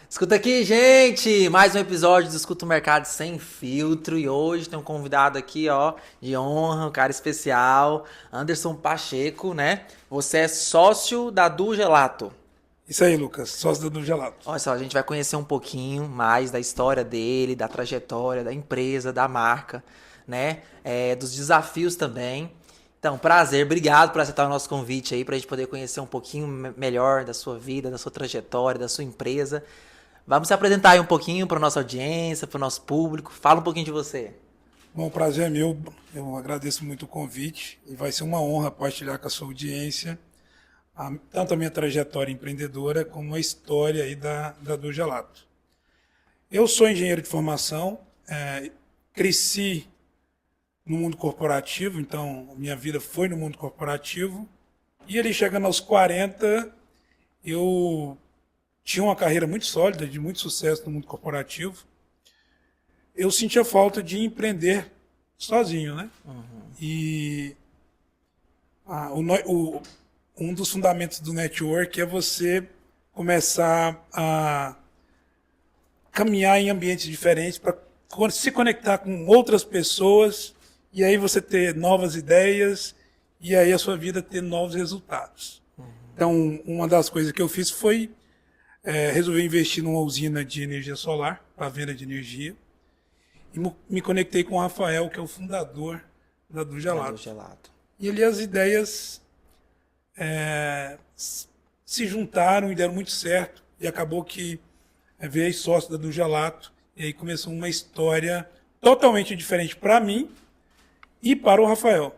Escuta aqui, gente! Mais um episódio do Escuta o Mercado Sem Filtro. E hoje tem um convidado aqui, ó, de honra, um cara especial, Anderson Pacheco, né? Você é sócio da Du Gelato. Isso aí, Lucas, sócio do Gelato. Olha só, a gente vai conhecer um pouquinho mais da história dele, da trajetória, da empresa, da marca, né? Dos desafios também. Então, prazer, obrigado por aceitar o nosso convite aí, pra gente poder conhecer um pouquinho melhor da sua vida, da sua trajetória, da sua empresa. Vamos se apresentar aí um pouquinho para nossa audiência, para o nosso público. Fala um pouquinho de você. Bom, o prazer é meu, eu agradeço muito o convite e vai ser uma honra partilhar com a sua audiência tanto a minha trajetória empreendedora como a história aí da do Gelato. Eu sou engenheiro de formação, cresci no mundo corporativo, então minha vida foi no mundo corporativo e ali chegando aos 40, eu tinha uma carreira muito sólida, de muito sucesso no mundo corporativo. Eu sentia falta de empreender sozinho, né? E ah, o no- o- um dos fundamentos do network é você começar a caminhar em ambientes diferentes para se conectar com outras pessoas e aí você ter novas ideias e aí a sua vida ter novos resultados. Então, uma das coisas que eu fiz foi resolver investir numa usina de energia solar para venda de energia. E me conectei com o Rafael, que é o fundador da Do Da Do Gelato. Gelato. E ali as ideias se juntaram e deram muito certo. E acabou que veio sócio da Do Gelato. E aí começou uma história totalmente diferente para mim e para o Rafael.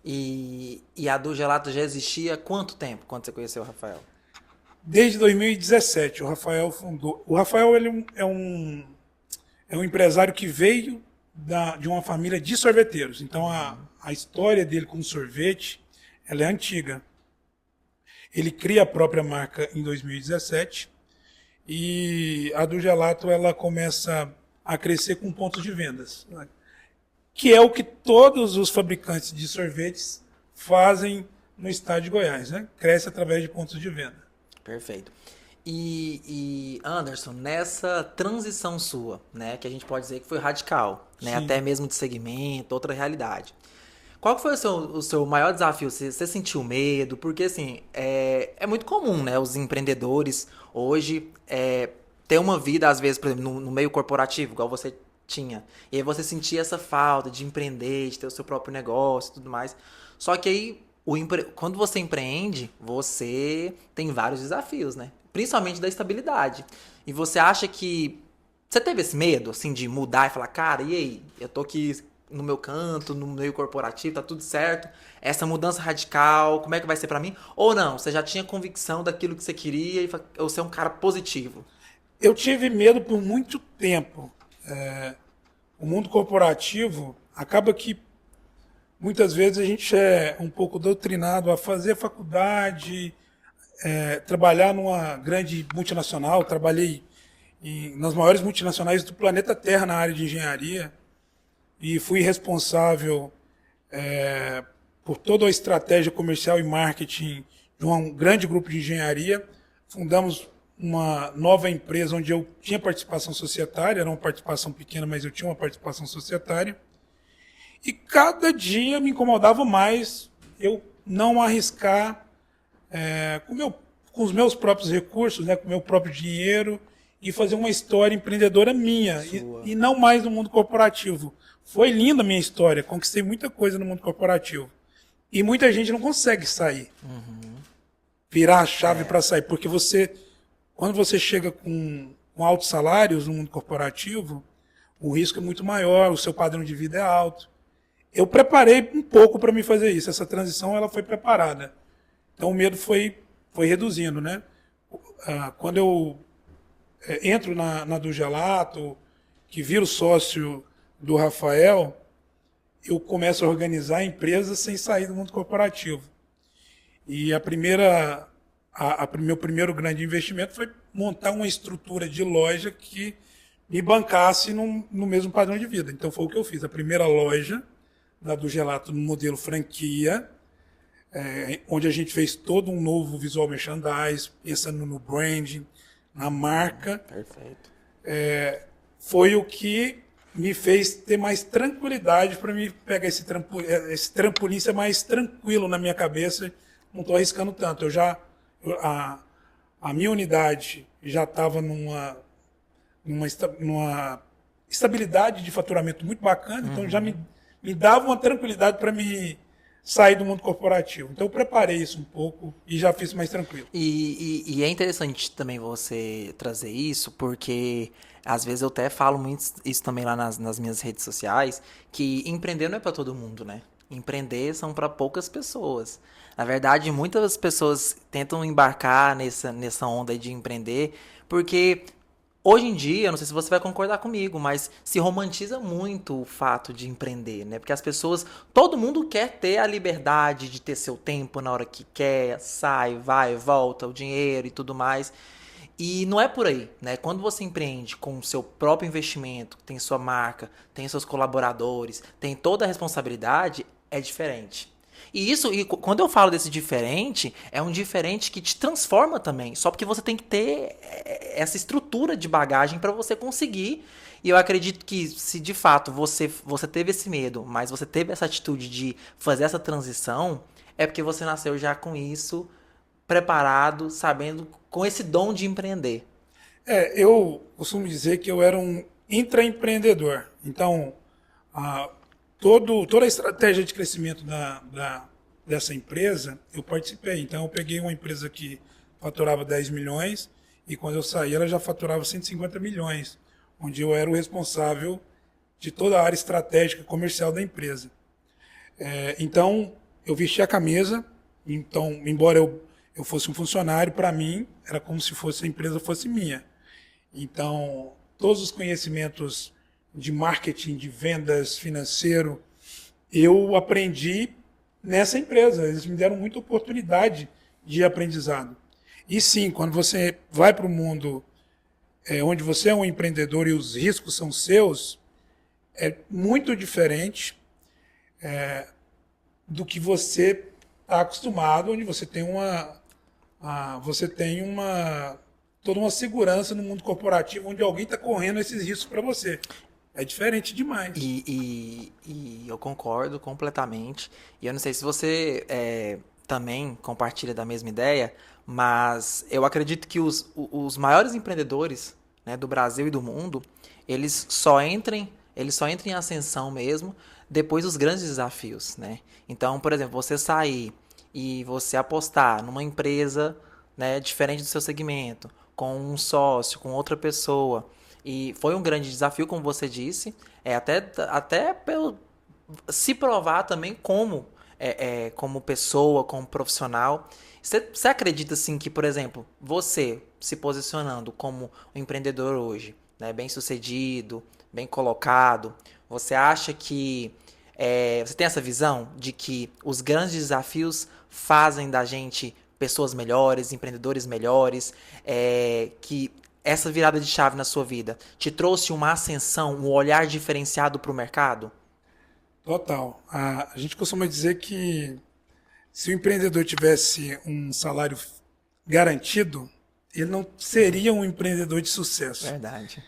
E a Do Gelato já existia há quanto tempo, quando você conheceu o Rafael? Desde 2017, o Rafael fundou. O Rafael ele é um empresário que veio de uma família de sorveteiros. Então a história dele com sorvete ela é antiga. Ele cria a própria marca em 2017 e a do Gelato ela começa a crescer com pontos de vendas, né? Que é o que todos os fabricantes de sorvetes fazem no estado de Goiás, né? Cresce através de pontos de venda. Perfeito. E Anderson, nessa transição sua, né, que a gente pode dizer que foi radical, né, Sim. até mesmo de segmento, outra realidade. Qual que foi o seu maior desafio? Você sentiu medo? Porque, assim, é muito comum, né? Os empreendedores hoje ter uma vida, às vezes, por exemplo, no meio corporativo, igual você tinha. E aí você sentia essa falta de empreender, de ter o seu próprio negócio e tudo mais. Só que aí, quando você empreende, você tem vários desafios, né? Principalmente da estabilidade. E você acha que... Você teve esse medo, assim, de mudar e falar, cara, e aí? Eu tô aqui no meu canto, no meio corporativo, tá tudo certo. Essa mudança radical, como é que vai ser pra mim? Ou não, você já tinha convicção daquilo que você queria e você é um cara positivo. Eu tive medo por muito tempo. O mundo corporativo acaba que muitas vezes a gente é um pouco doutrinado a fazer faculdade, trabalhar numa grande multinacional. Trabalhei nas maiores multinacionais do planeta Terra na área de engenharia e fui responsável por toda a estratégia comercial e marketing de um grande grupo de engenharia. Fundamos uma nova empresa onde eu tinha participação societária, era uma participação pequena, mas eu tinha uma participação societária. E cada dia me incomodava mais eu não arriscar com os meus próprios recursos, né, com o meu próprio dinheiro, e fazer uma história empreendedora minha, Sua. e não mais no mundo corporativo. Foi linda a minha história, conquistei muita coisa no mundo corporativo. E muita gente não consegue sair, virar a chave para sair, porque quando você chega com altos salários no mundo corporativo, o risco é muito maior, o seu padrão de vida é alto. Eu preparei um pouco para me fazer isso. Essa transição ela foi preparada. Então o medo foi reduzindo, né? Quando eu entro na do Gelato, que viro sócio do Rafael, eu começo a organizar empresas sem sair do mundo corporativo. E meu primeiro grande investimento foi montar uma estrutura de loja que me bancasse no mesmo padrão de vida. Então foi o que eu fiz. A primeira loja da do Gelato no modelo franquia, onde a gente fez todo um novo visual merchandise, pensando no branding, na marca, Perfeito. foi o que me fez ter mais tranquilidade para me pegar esse trampolim ser mais tranquilo na minha cabeça. Não estou arriscando tanto. A minha unidade já estava numa estabilidade de faturamento muito bacana, então já me dava uma tranquilidade para me sair do mundo corporativo. Então eu preparei isso um pouco e já fiz mais tranquilo. E é interessante também você trazer isso, porque às vezes eu até falo muito isso também lá nas minhas redes sociais, que empreender não é para todo mundo, né? Empreender são para poucas pessoas. Na verdade, muitas pessoas tentam embarcar nessa onda aí de empreender, porque hoje em dia, eu não sei se você vai concordar comigo, mas se romantiza muito o fato de empreender, né? Porque as pessoas, todo mundo quer ter a liberdade de ter seu tempo na hora que quer, sai, vai, volta, o dinheiro e tudo mais. E não é por aí, né? Quando você empreende com o seu próprio investimento, tem sua marca, tem seus colaboradores, tem toda a responsabilidade, é diferente. Quando eu falo desse diferente, é um diferente que te transforma também. Só porque você tem que ter essa estrutura de bagagem para você conseguir. E eu acredito que se de fato você teve esse medo, mas você teve essa atitude de fazer essa transição, é porque você nasceu já com isso preparado, sabendo, com esse dom de empreender. Eu costumo dizer que eu era um intraempreendedor. Então, a, toda a estratégia de crescimento dessa empresa, eu participei. Então, eu peguei uma empresa que faturava 10 milhões e quando eu saí ela já faturava 150 milhões, onde eu era o responsável de toda a área estratégica comercial da empresa. Então, eu vesti a camisa. Então, embora eu fosse um funcionário, para mim, era como se a empresa fosse minha. Então, todos os conhecimentos de marketing, de vendas, financeiro, eu aprendi nessa empresa. Eles me deram muita oportunidade de aprendizado. E sim, quando você vai para o mundo onde você é um empreendedor e os riscos são seus, é muito diferente do que você está acostumado, onde você tem toda uma segurança no mundo corporativo, onde alguém está correndo esses riscos para você. É diferente demais. E eu concordo completamente. E eu não sei se você também compartilha da mesma ideia, mas eu acredito que os maiores empreendedores, né, do Brasil e do mundo, eles só entram em ascensão mesmo depois dos grandes desafios, né? Então, por exemplo, você sair e você apostar numa empresa, né, diferente do seu segmento, com um sócio, com outra pessoa, e foi um grande desafio, como você disse, até pelo se provar também como pessoa, como profissional. Você acredita assim que, por exemplo, você se posicionando como um empreendedor hoje, né, bem sucedido, bem colocado, você acha que você tem essa visão de que os grandes desafios fazem da gente pessoas melhores, empreendedores melhores, que essa virada de chave na sua vida te trouxe uma ascensão, um olhar diferenciado para o mercado? Total. A gente costuma dizer que se o empreendedor tivesse um salário garantido, ele não seria um empreendedor de sucesso. Verdade.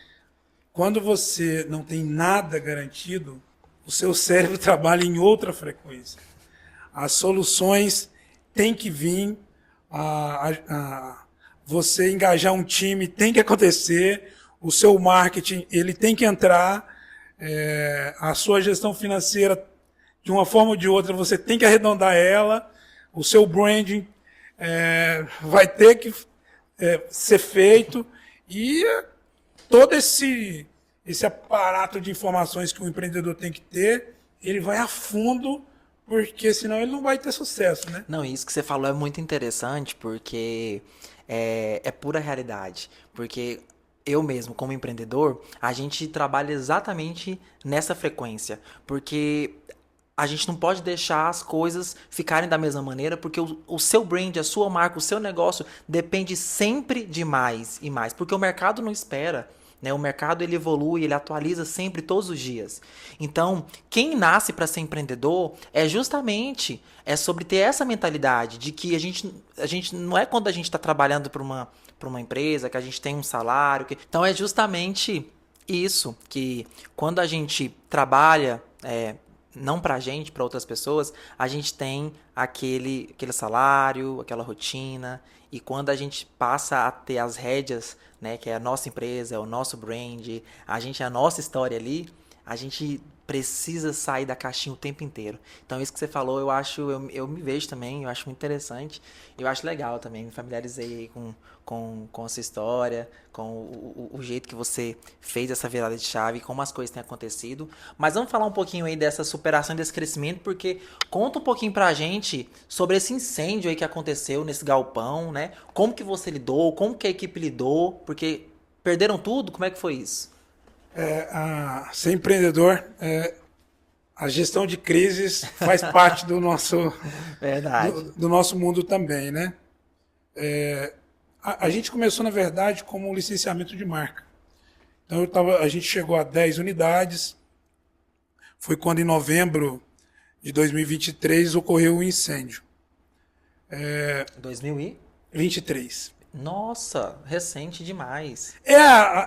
Quando você não tem nada garantido, o seu cérebro trabalha em outra frequência. As soluções têm que vir, você engajar um time tem que acontecer, o seu marketing ele tem que entrar, a sua gestão financeira, de uma forma ou de outra, você tem que arredondar ela, o seu branding vai ter que ser feito, e todo esse aparato de informações que o empreendedor tem que ter, ele vai a fundo, porque senão ele não vai ter sucesso, né? Não, isso que você falou é muito interessante, porque é pura realidade. Porque eu mesmo, como empreendedor, a gente trabalha exatamente nessa frequência. Porque a gente não pode deixar as coisas ficarem da mesma maneira, porque o seu brand, a sua marca, o seu negócio depende sempre de mais e mais. Porque o mercado não espera. Né? O mercado ele evolui, ele atualiza sempre, todos os dias. Então, quem nasce para ser empreendedor é sobre ter essa mentalidade de que a gente não é quando a gente está trabalhando para para uma empresa, que a gente tem um salário. Então é justamente isso, que quando a gente trabalha, não pra gente, para outras pessoas, a gente tem aquele salário, aquela rotina, e quando a gente passa a ter as rédeas, né, que é a nossa empresa, é o nosso brand, a gente é a nossa história ali, a gente precisa sair da caixinha o tempo inteiro. Então isso que você falou, eu me vejo também, eu acho muito interessante, eu acho legal também, me familiarizei aí com essa história, com o jeito que você fez essa virada de chave, como as coisas têm acontecido. Mas vamos falar um pouquinho aí dessa superação e desse crescimento, porque conta um pouquinho pra gente sobre esse incêndio aí que aconteceu nesse galpão, né? Como que você lidou, como que a equipe lidou, porque perderam tudo, como é que foi isso? Ser empreendedor, a gestão de crises faz parte do nosso, Verdade. do nosso mundo também, né? A gente começou, na verdade, como um licenciamento de marca. Então, a gente chegou a 10 unidades. Foi quando, em novembro de 2023, ocorreu o incêndio. 2000 e? 23. Nossa, recente demais.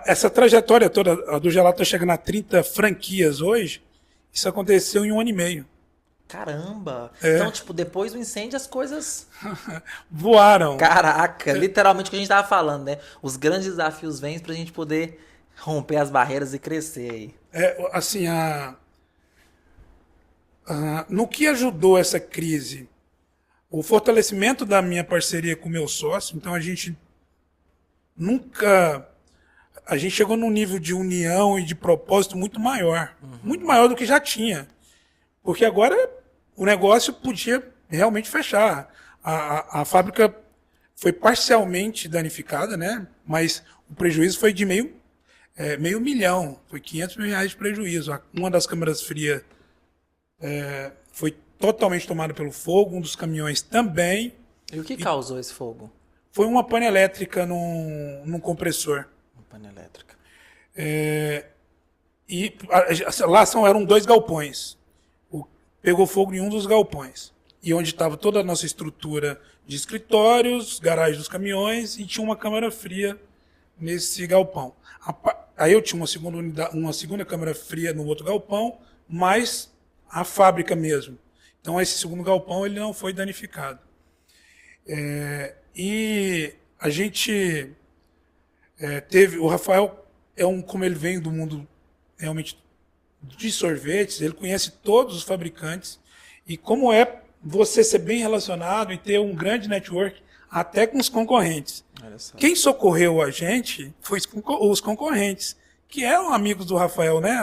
Essa trajetória toda, a do Gelato está chegando a 30 franquias hoje, isso aconteceu em 1 ano e meio. Caramba! Então, tipo, depois do incêndio as coisas. Voaram. Caraca, literalmente o que a gente tava falando, né? Os grandes desafios vêm pra gente poder romper as barreiras e crescer aí. Assim, no que ajudou essa crise? O fortalecimento da minha parceria com o meu sócio. Então, a gente chegou num nível de união e de propósito muito maior. Muito maior do que já tinha. Porque agora o negócio podia realmente fechar. A fábrica foi parcialmente danificada, né? Mas o prejuízo foi de meio milhão. Foi R$ 500 mil de prejuízo. Uma das câmaras frias foi totalmente tomada pelo fogo, um dos caminhões também. E o que causou esse fogo? Foi uma pane elétrica num compressor. Uma pane elétrica. E lá eram 2 galpões. Pegou fogo em um dos galpões. E onde estava toda a nossa estrutura de escritórios, garagem dos caminhões, e tinha uma câmara fria nesse galpão. Aí eu tinha uma segunda câmara fria no outro galpão, mais a fábrica mesmo. Então esse segundo galpão ele não foi danificado. E a gente teve... O Rafael como ele vem do mundo realmente de sorvetes, ele conhece todos os fabricantes, e como você ser bem relacionado e ter um grande network até com os concorrentes. Quem socorreu a gente foi os concorrentes, que eram amigos do Rafael, né?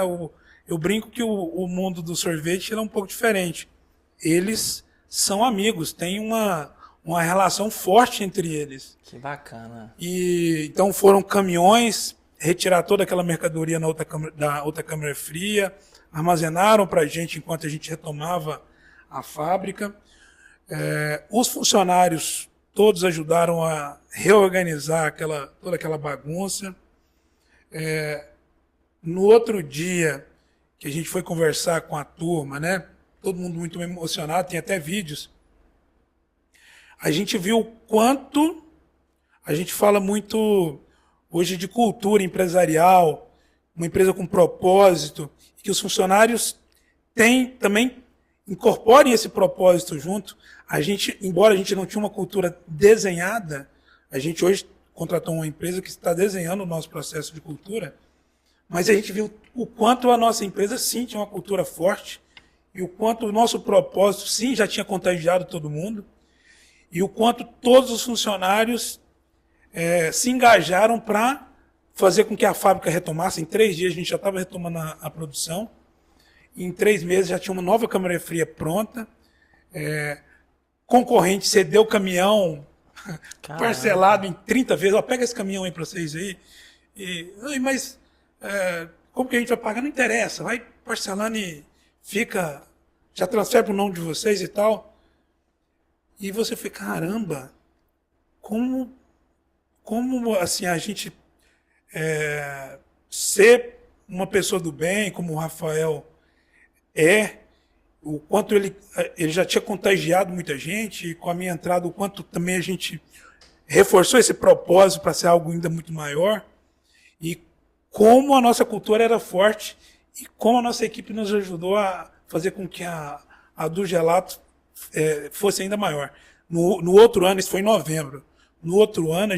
Eu brinco que o mundo do sorvete é um pouco diferente. Eles são amigos, tem uma relação forte entre eles. Que bacana. E então foram caminhões retirar toda aquela mercadoria da outra câmara fria, armazenaram para a gente enquanto a gente retomava a fábrica. Os funcionários todos ajudaram a reorganizar toda aquela bagunça. No outro dia que a gente foi conversar com a turma, né? Todo mundo muito emocionado, tem até vídeos. A gente viu o quanto a gente fala muito hoje de cultura empresarial, uma empresa com propósito, e que os funcionários também incorporem esse propósito junto. Embora a gente não tinha uma cultura desenhada, a gente hoje contratou uma empresa que está desenhando o nosso processo de cultura, mas a gente viu o quanto a nossa empresa sim tinha uma cultura forte, e o quanto o nosso propósito sim já tinha contagiado todo mundo, e o quanto todos os funcionários se engajaram para fazer com que a fábrica retomasse. Em 3 dias a gente já estava retomando a produção. Em 3 meses já tinha uma nova câmara fria pronta. Concorrente cedeu o caminhão parcelado em 30 vezes. Pega esse caminhão aí para vocês aí. Mas como que a gente vai pagar? Não interessa. Vai parcelando e fica... Já transfere para o nome de vocês e tal. E você fica, caramba, como assim, a gente ser uma pessoa do bem, como o Rafael o quanto ele já tinha contagiado muita gente, e com a minha entrada, o quanto também a gente reforçou esse propósito para ser algo ainda muito maior, e como a nossa cultura era forte e como a nossa equipe nos ajudou a fazer com que a do Gelato fosse ainda maior. No outro ano, isso foi em novembro, no outro ano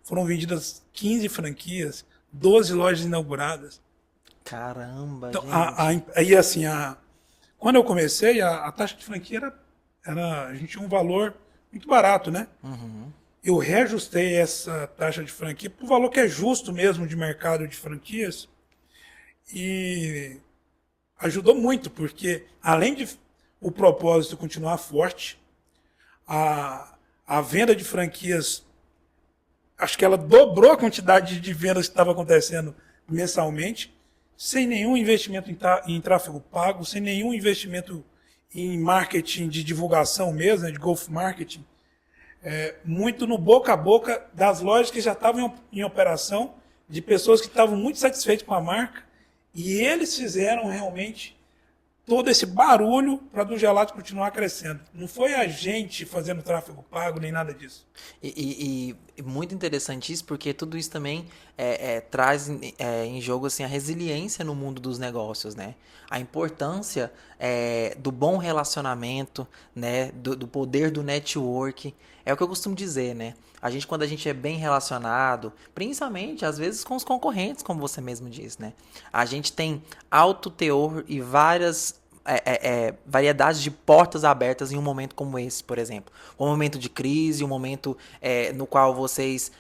foram vendidas 15 franquias, 12 lojas inauguradas. Caramba, Então, gente. aí assim, quando eu comecei, a taxa de franquia a gente tinha um valor muito barato, né? Uhum. Eu reajustei essa taxa de franquia para o valor que é justo mesmo de mercado de franquias e ajudou muito, porque além de o propósito continuar forte, a venda de franquias, acho que ela dobrou a quantidade de vendas que estava acontecendo mensalmente, sem nenhum investimento em tráfego pago, sem nenhum investimento em marketing de divulgação mesmo, né, de growth marketing, muito no boca a boca das lojas que já estavam em operação, de pessoas que estavam muito satisfeitas com a marca, e eles fizeram realmente todo esse barulho para a do Gelato continuar crescendo. Não foi a gente fazendo tráfego pago, nem nada disso. E muito interessante isso, porque tudo isso também traz em jogo assim, a resiliência no mundo dos negócios, né? A importância do bom relacionamento, né? Do poder do network. É o que eu costumo dizer, né? Quando a gente é bem relacionado, principalmente às vezes com os concorrentes, como você mesmo disse, né? A gente tem alto teor e várias variedades de portas abertas em um momento como esse, por exemplo. Um momento de crise, um momento no qual vocês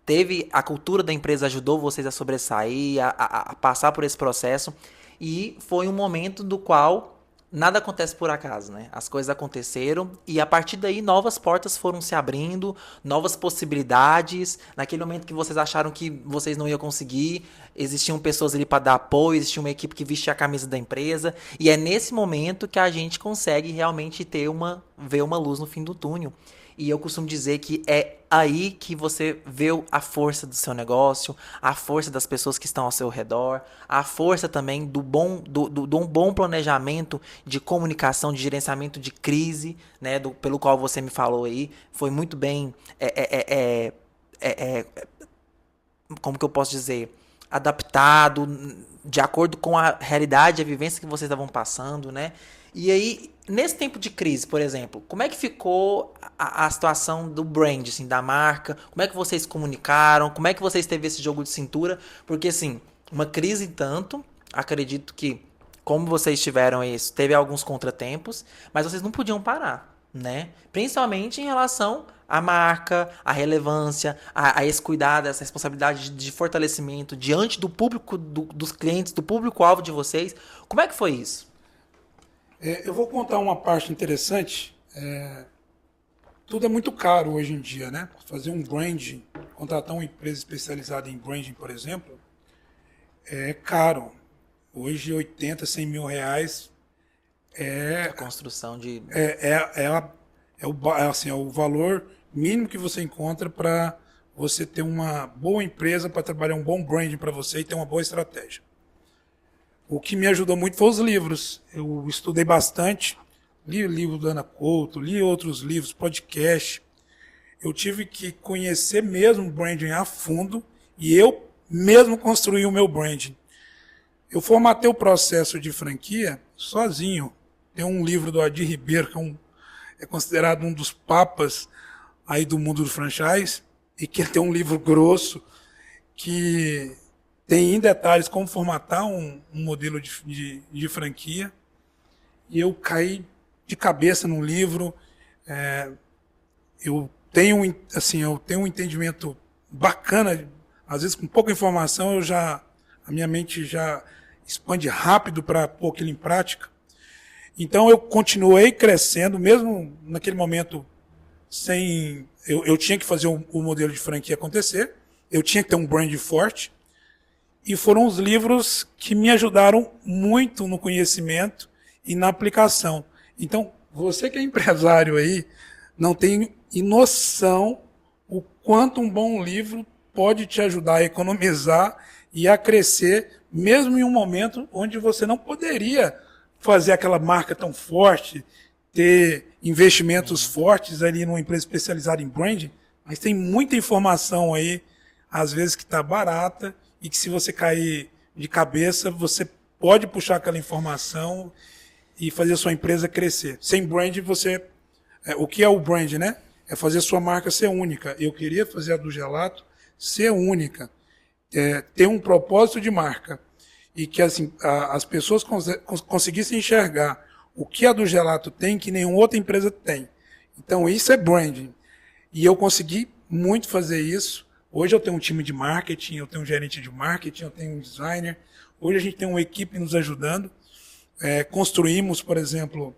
teve a cultura da empresa ajudou vocês a sobressair, a passar por esse processo, e foi um momento do qual nada acontece por acaso, né? As coisas aconteceram e a partir daí novas portas foram se abrindo, novas possibilidades. Naquele momento que vocês acharam que vocês não iam conseguir, existiam pessoas ali para dar apoio, existia uma equipe que vestia a camisa da empresa, e é nesse momento que a gente consegue realmente ver uma luz no fim do túnel. E eu costumo dizer que é aí que você vê a força do seu negócio, a força das pessoas que estão ao seu redor, a força também de um bom planejamento de comunicação, de gerenciamento de crise, né, pelo qual você me falou aí. Foi muito bem, como que eu posso dizer, adaptado, de acordo com a realidade, a vivência que vocês estavam passando, né? E aí, nesse tempo de crise, por exemplo, como é que ficou a situação do brand, assim, da marca? Como é que vocês comunicaram? Como é que vocês teve esse jogo de cintura? Porque, assim, uma crise tanto, acredito que, como vocês tiveram isso, teve alguns contratempos, mas vocês não podiam parar, né? Principalmente em relação à marca, à relevância, a esse cuidado, essa responsabilidade de fortalecimento diante do público, dos clientes, do público-alvo de vocês. Como é que foi isso? Eu vou contar uma parte interessante. Tudo é muito caro hoje em dia, né? Fazer um branding, contratar uma empresa especializada em branding, por exemplo, é caro. Hoje, 80, 100 mil reais A construção de... é o valor mínimo que você encontra para você ter uma boa empresa, para trabalhar um bom branding para você e ter uma boa estratégia. O que me ajudou muito foi os livros. Eu estudei bastante, li o livro da Ana Couto, li outros livros, podcast. Eu tive que conhecer mesmo o branding a fundo e eu mesmo construí o meu branding. Eu formatei o processo de franquia sozinho. Tem um livro do Adir Ribeiro, que é considerado um dos papas aí do mundo do franchise, e que tem um livro grosso que tem em detalhes como formatar um modelo de franquia. E eu caí de cabeça no livro. Eu tenho um entendimento bacana. Às vezes, com pouca informação, a minha mente já expande rápido para pôr aquilo em prática. Então, eu continuei crescendo, mesmo naquele momento, eu tinha que fazer o modelo de franquia acontecer, eu tinha que ter um brand forte, e foram os livros que me ajudaram muito no conhecimento e na aplicação. Então, você que é empresário aí, não tem noção o quanto um bom livro pode te ajudar a economizar e a crescer, mesmo em um momento onde você não poderia fazer aquela marca tão forte, ter investimentos fortes ali numa empresa especializada em branding, mas tem muita informação aí, às vezes que está barata, e que se você cair de cabeça, você pode puxar aquela informação e fazer a sua empresa crescer. Sem brand, o que é o brand, né? É fazer a sua marca ser única. Eu queria fazer a do Gelato ser única, ter um propósito de marca e que assim, as pessoas conseguissem enxergar o que a do Gelato tem que nenhuma outra empresa tem. Então isso é branding. E eu consegui muito fazer isso. Hoje eu tenho um time de marketing, eu tenho um gerente de marketing, eu tenho um designer. Hoje a gente tem uma equipe nos ajudando. Construímos, por exemplo,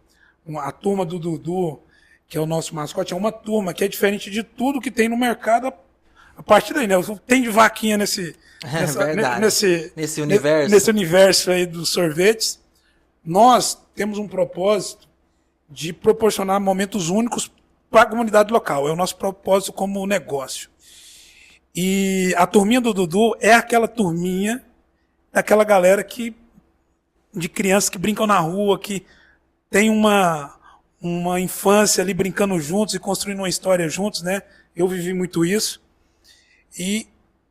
a turma do Dudu, que é o nosso mascote, é uma turma que é diferente de tudo que tem no mercado a partir daí, né? Tem de vaquinha nesse universo aí dos sorvetes. Nós temos um propósito de proporcionar momentos únicos para a comunidade local. É o nosso propósito como negócio. E a turminha do Dudu é aquela turminha daquela galera de crianças que brincam na rua, que tem uma infância ali brincando juntos e construindo uma história juntos, né? Eu vivi muito isso. E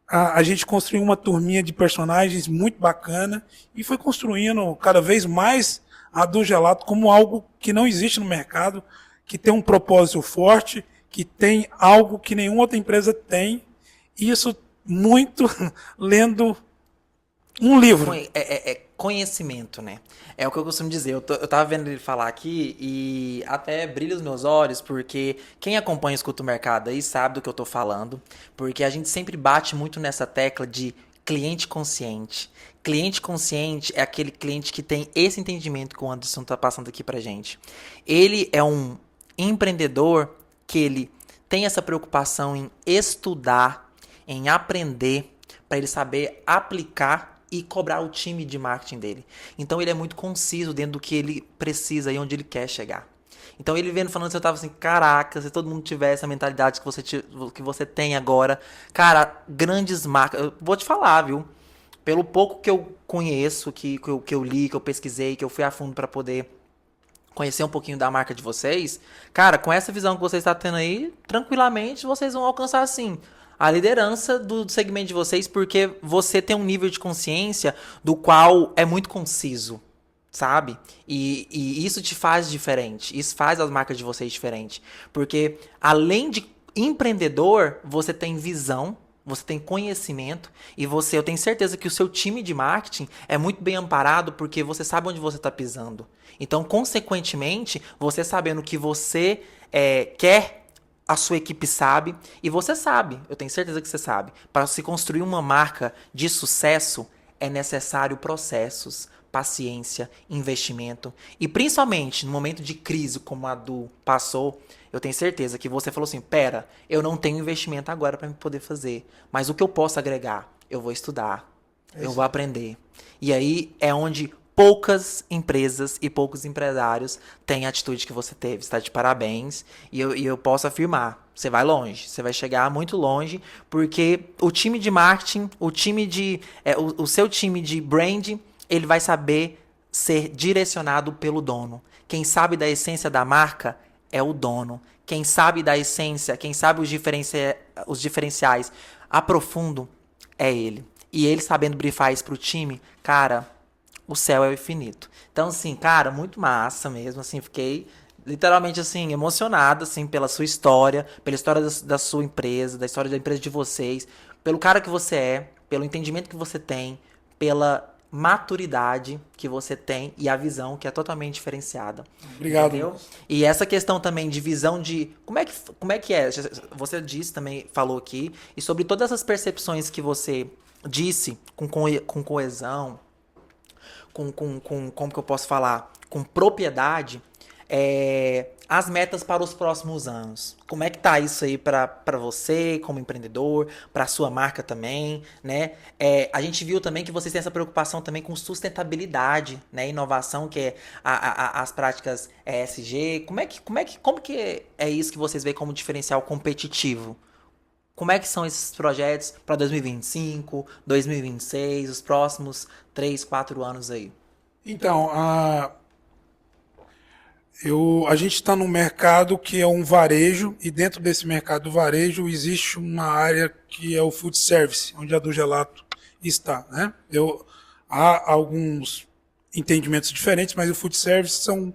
a gente construiu uma turminha de personagens muito bacana e foi construindo cada vez mais a do Gelato como algo que não existe no mercado, que tem um propósito forte, que tem algo que nenhuma outra empresa tem. E isso muito lendo um livro. Conhecimento, né? É o que eu costumo dizer. Eu tava vendo ele falar aqui e até brilha os meus olhos, porque quem acompanha e escuta o mercado aí sabe do que eu tô falando, porque a gente sempre bate muito nessa tecla de cliente consciente. Cliente consciente é aquele cliente que tem esse entendimento que o Anderson tá passando aqui pra gente. Ele é um empreendedor que ele tem essa preocupação em estudar, em aprender, para ele saber aplicar e cobrar o time de marketing dele. Então ele é muito conciso dentro do que ele precisa e onde ele quer chegar. Então ele vendo falando, eu tava assim, caraca, se todo mundo tivesse a mentalidade que você tem agora, cara, grandes marcas, eu vou te falar, viu? Pelo pouco que eu conheço, que eu li, que eu pesquisei, que eu fui a fundo para poder conhecer um pouquinho da marca de vocês, cara, com essa visão que vocês estão tendo aí, tranquilamente vocês vão alcançar, assim, a liderança do segmento de vocês, porque você tem um nível de consciência do qual é muito conciso, sabe? E isso te faz diferente, isso faz as marcas de vocês diferentes, porque além de empreendedor, você tem visão, você tem conhecimento e eu tenho certeza que o seu time de marketing é muito bem amparado porque você sabe onde você está pisando. Então, consequentemente, você sabendo que você quer, a sua equipe sabe e você sabe, eu tenho certeza que você sabe. Para se construir uma marca de sucesso, é necessário processos, paciência, investimento e principalmente no momento de crise como a do passou, eu tenho certeza que você falou assim, pera, eu não tenho investimento agora para poder fazer, mas o que eu posso agregar? Eu vou estudar, eu vou aprender. E aí é onde poucas empresas e poucos empresários têm a atitude que você teve. Está de parabéns. E eu posso afirmar, você vai longe. Você vai chegar muito longe, porque o time de marketing, o seu time de branding, ele vai saber ser direcionado pelo dono. Quem sabe da essência da marca é o dono. Quem sabe da essência, quem sabe os diferenciais a profundo é ele. E ele sabendo brifar isso pro time, cara, o céu é o infinito. Então, assim, cara, muito massa mesmo, assim, fiquei literalmente, assim, emocionado, assim, pela sua história, pela história da sua empresa, da história da empresa de vocês, pelo cara que você é, pelo entendimento que você tem, pela maturidade que você tem e a visão que é totalmente diferenciada. Obrigado. Entendeu? E essa questão também de visão de como é que é, você disse também, falou aqui, e sobre todas essas percepções que você disse com coesão, como que eu posso falar, com propriedade, as metas para os próximos anos. Como é que tá isso aí para você como empreendedor, para a sua marca também, né? A gente viu também que vocês têm essa preocupação também com sustentabilidade, né? Inovação, que é as práticas ESG. Como que é isso que vocês veem como diferencial competitivo? Como é que são esses projetos para 2025, 2026, os próximos 3, 4 anos aí? Então, A gente está num mercado que é um varejo, e dentro desse mercado do varejo existe uma área que é o food service, onde a do Gelato está, né? Há alguns entendimentos diferentes, mas o food service são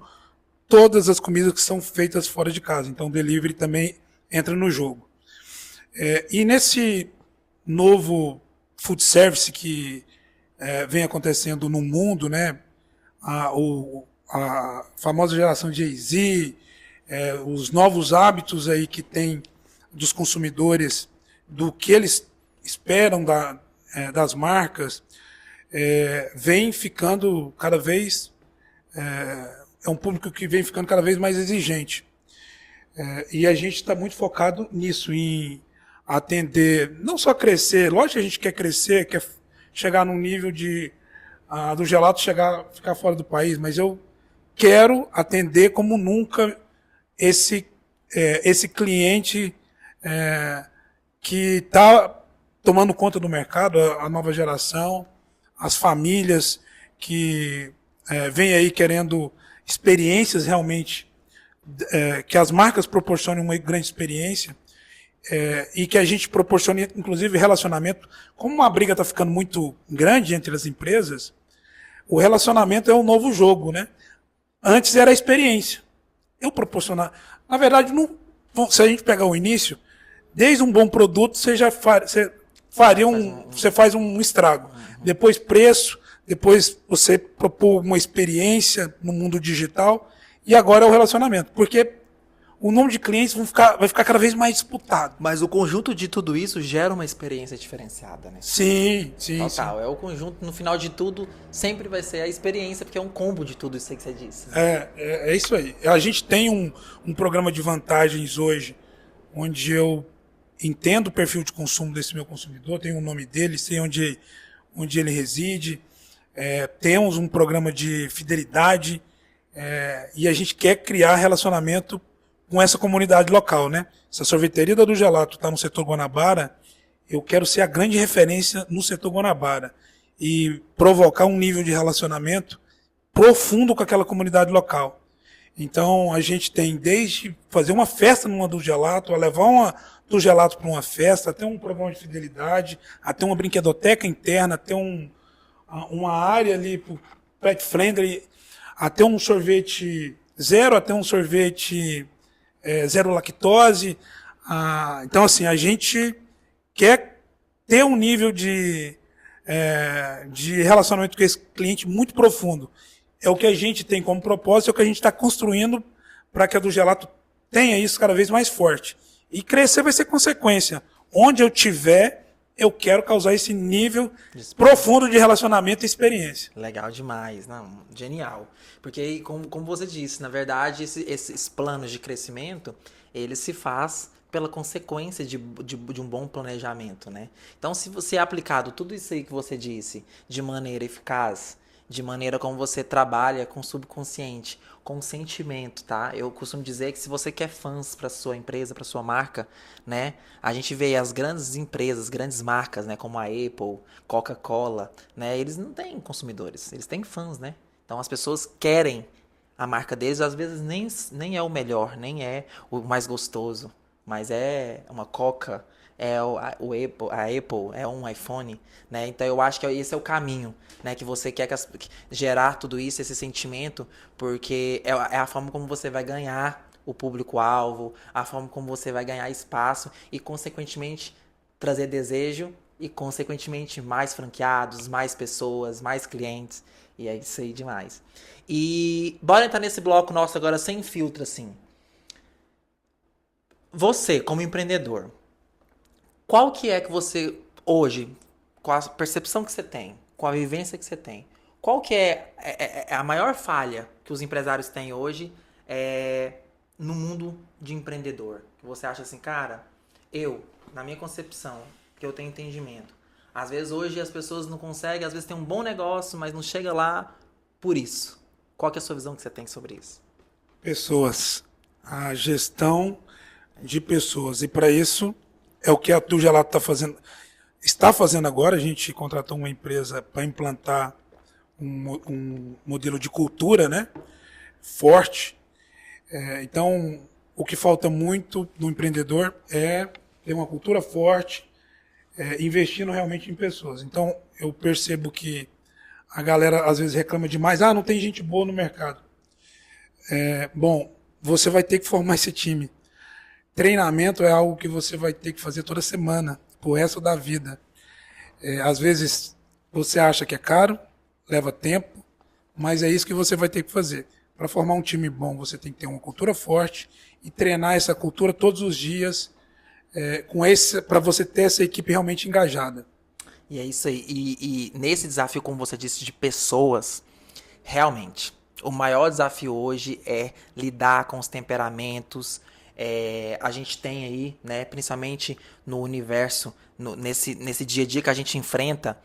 todas as comidas que são feitas fora de casa. Então o delivery também entra no jogo. E nesse novo food service que vem acontecendo no mundo, né? A famosa geração Jay-Z, os novos hábitos aí que tem dos consumidores, do que eles esperam das marcas, vem ficando cada vez... É um público que vem ficando cada vez mais exigente. E a gente está muito focado nisso, em atender, não só crescer, lógico que a gente quer crescer, quer chegar num nível do Gelato ficar fora do país, mas eu quero atender como nunca esse cliente que está tomando conta do mercado, a nova geração, as famílias que vêm aí querendo experiências realmente, que as marcas proporcionem uma grande experiência, e que a gente proporcione, inclusive, relacionamento. Como a briga está ficando muito grande entre as empresas, o relacionamento é um novo jogo, né? Antes era a experiência. Eu proporcionar. Na verdade, se a gente pegar o início, desde um bom produto, você faz um estrago. Depois preço, depois você propor uma experiência no mundo digital, e agora é o relacionamento. Porque o número de clientes vai ficar cada vez mais disputado. Mas o conjunto de tudo isso gera uma experiência diferenciada, né? Sim. Total. Sim. É o conjunto, no final de tudo, sempre vai ser a experiência, porque é um combo de tudo isso aí que você disse. Né? É isso aí. A gente tem um programa de vantagens hoje, onde eu entendo o perfil de consumo desse meu consumidor, tenho o nome dele, sei onde ele reside, temos um programa de fidelidade, e a gente quer criar relacionamento com essa comunidade local, né? Se a sorveteria do Gelato está no setor Guanabara, eu quero ser a grande referência no setor Guanabara e provocar um nível de relacionamento profundo com aquela comunidade local. Então, a gente tem desde fazer uma festa numa do Gelato, a levar uma do Gelato para uma festa, até um programa de fidelidade, até uma brinquedoteca interna, até uma área ali pet friendly, até um sorvete zero, até um sorvete zero lactose. Então, assim, a gente quer ter um nível de relacionamento com esse cliente muito profundo. É o que a gente tem como propósito, é o que a gente está construindo para que a do Gelato tenha isso cada vez mais forte. E crescer vai ser consequência. Onde eu tiver, eu quero causar esse nível profundo de relacionamento e experiência. Legal demais, não, genial. Porque, como você disse, na verdade, esses planos de crescimento, eles se faz pela consequência de um bom planejamento, né? Então, se você aplicado tudo isso aí que você disse de maneira eficaz, de maneira como você trabalha com o subconsciente, com sentimento, tá? Eu costumo dizer que se você quer fãs para sua empresa, para sua marca, né? A gente vê as grandes empresas, grandes marcas, né? Como a Apple, Coca-Cola, né? Eles não têm consumidores, eles têm fãs, né? Então as pessoas querem a marca deles, às vezes nem é o melhor, nem é o mais gostoso, mas é uma Coca, a Apple, é um iPhone, né? Então eu acho que esse é o caminho, né? Que você quer gerar tudo isso, esse sentimento, porque é a forma como você vai ganhar o público-alvo, a forma como você vai ganhar espaço e, consequentemente, trazer desejo e, consequentemente, mais franqueados, mais pessoas, mais clientes. E é isso aí demais. E bora entrar nesse bloco nosso agora sem filtro, assim. Você, como empreendedor, qual que é que você, hoje, com a percepção que você tem, com a vivência que você tem, qual que é a maior falha que os empresários têm hoje no mundo de empreendedor? Que você acha assim, cara, na minha concepção, que eu tenho entendimento, às vezes hoje as pessoas não conseguem, às vezes tem um bom negócio, mas não chega lá por isso. Qual que é a sua visão que você tem sobre isso? Pessoas. A gestão de pessoas. E para isso é o que a do Gelato está fazendo agora. A gente contratou uma empresa para implantar um modelo de cultura, né, forte. Então, o que falta muito no empreendedor é ter uma cultura forte, investindo realmente em pessoas. Então, eu percebo que a galera às vezes reclama demais, não tem gente boa no mercado. Bom, você vai ter que formar esse time. Treinamento é algo que você vai ter que fazer toda semana, pro resto da vida. Às vezes você acha que é caro, leva tempo, mas é isso que você vai ter que fazer. Para formar um time bom, você tem que ter uma cultura forte e treinar essa cultura todos os dias, para você ter essa equipe realmente engajada. E é isso aí. E nesse desafio, como você disse, de pessoas, realmente, o maior desafio hoje é lidar com os temperamentos. A gente tem aí, né, principalmente no universo, nesse dia a dia que a gente enfrenta,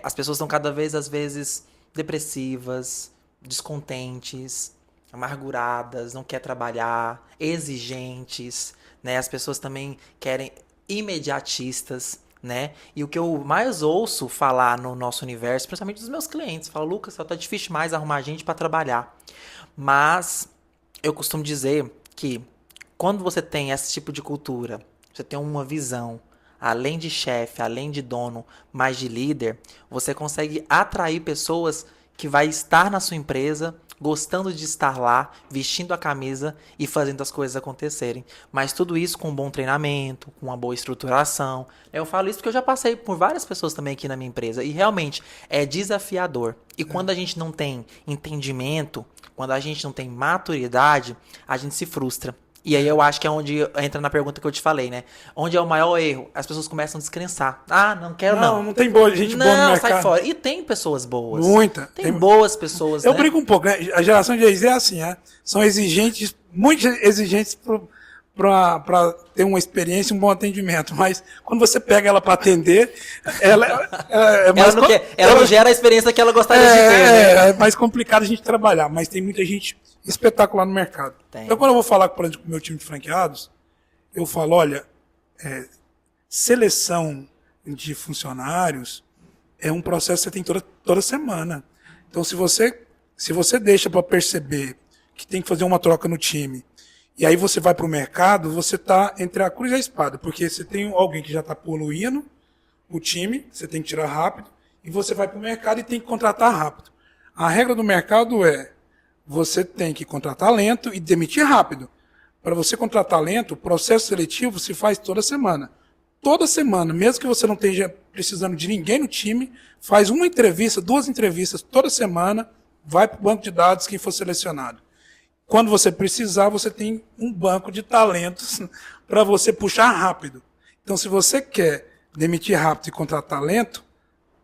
as pessoas estão cada vez, às vezes, depressivas, descontentes, amarguradas, não quer trabalhar, exigentes, né? As pessoas também querem imediatistas, né? E o que eu mais ouço falar no nosso universo, principalmente dos meus clientes, falo, Lucas, só tá difícil demais arrumar gente para trabalhar. Mas eu costumo dizer que quando você tem esse tipo de cultura, você tem uma visão, além de chefe, além de dono, mais de líder, você consegue atrair pessoas que vai estar na sua empresa, gostando de estar lá, vestindo a camisa e fazendo as coisas acontecerem. Mas tudo isso com um bom treinamento, com uma boa estruturação. Eu falo isso porque eu já passei por várias pessoas também aqui na minha empresa e realmente é desafiador. E quando a gente não tem entendimento, quando a gente não tem maturidade, a gente se frustra. E aí eu acho que é onde entra na pergunta que eu te falei, né? Onde é o maior erro? As pessoas começam a descrensar. Não quero não. Não tem gente boa no mercado. Não, sai fora. E tem pessoas boas. Muita. Tem boas pessoas, Eu né? brinco um pouco, né? A geração de Z é assim, né? São exigentes, muito exigentes para ter uma experiência e um bom atendimento. Mas quando você pega ela para atender, ela é mais... Ela não gera a experiência que ela gostaria de ter, né? É mais complicado a gente trabalhar, mas tem muita gente espetacular no mercado. Então, quando eu vou falar, por exemplo, com o meu time de franqueados, eu falo, olha, seleção de funcionários é um processo que você tem toda semana. Então, se você deixa para perceber que tem que fazer uma troca no time, e aí você vai para o mercado, você está entre a cruz e a espada, porque você tem alguém que já está poluindo o time, você tem que tirar rápido, e você vai para o mercado e tem que contratar rápido. A regra do mercado você tem que contratar lento e demitir rápido. Para você contratar lento, o processo seletivo se faz toda semana. Toda semana, mesmo que você não esteja precisando de ninguém no time, faz uma entrevista, 2 entrevistas toda semana, vai para o banco de dados quem for selecionado. Quando você precisar, você tem um banco de talentos para você puxar rápido. Então, se você quer demitir rápido e contratar lento,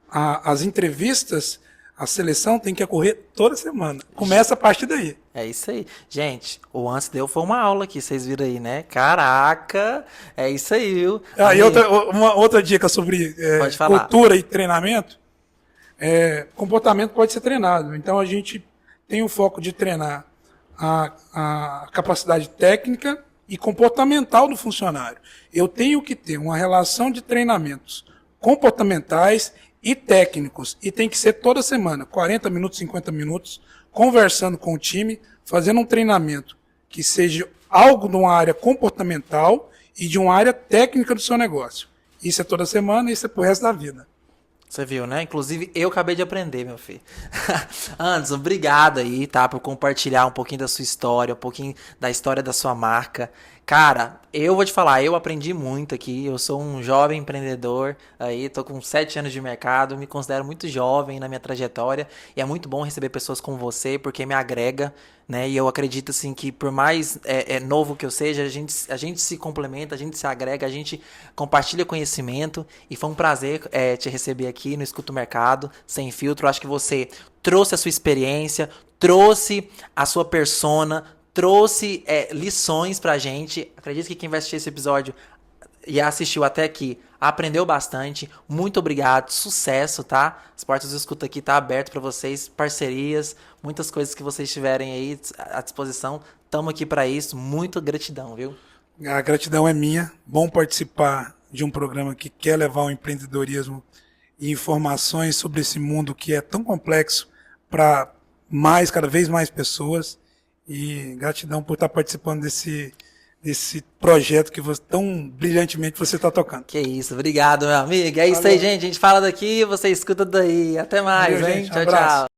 as entrevistas, a seleção tem que ocorrer toda semana. Começa a partir daí. É isso aí. Gente, o Antes deu foi uma aula aqui, vocês viram aí, né? Caraca, é isso aí, viu? E outra dica sobre cultura e treinamento. Comportamento pode ser treinado. Então, a gente tem o foco de treinar a capacidade técnica e comportamental do funcionário. Eu tenho que ter uma relação de treinamentos comportamentais e técnicos, e tem que ser toda semana, 40 minutos, 50 minutos, conversando com o time, fazendo um treinamento que seja algo de uma área comportamental e de uma área técnica do seu negócio. Isso é toda semana e isso é pro resto da vida. Você viu, né? Inclusive, eu acabei de aprender, meu filho. Anderson, obrigado aí, tá? Por compartilhar um pouquinho da sua história, um pouquinho da história da sua marca. Cara, eu vou te falar, eu aprendi muito aqui. Eu sou um jovem empreendedor aí, tô com 7 anos de mercado, me considero muito jovem na minha trajetória. E é muito bom receber pessoas como você, porque me agrega, né? E eu acredito, assim, que por mais novo que eu seja, a gente se complementa, a gente se agrega, a gente compartilha conhecimento. E foi um prazer te receber aqui no Escuta o Mercado, Sem Filtro. Acho que você trouxe a sua experiência, trouxe a sua persona, trouxe lições pra gente. Acredito que quem vai assistir esse episódio e assistiu até aqui aprendeu bastante. Muito obrigado, sucesso, tá? As portas do Escuta aqui tá aberto para vocês, parcerias, muitas coisas que vocês tiverem aí à disposição. Estamos aqui para isso. Muito gratidão, viu? A gratidão é minha. Bom participar de um programa que quer levar o empreendedorismo e informações sobre esse mundo que é tão complexo para cada vez mais pessoas. E gratidão por estar participando desse projeto que você, tão brilhantemente você está tocando. Que isso, obrigado, meu amigo. É isso aí, gente. A gente fala daqui, você escuta daí. Até mais, Valeu, hein? gente. Tchau, Abraço. tchau.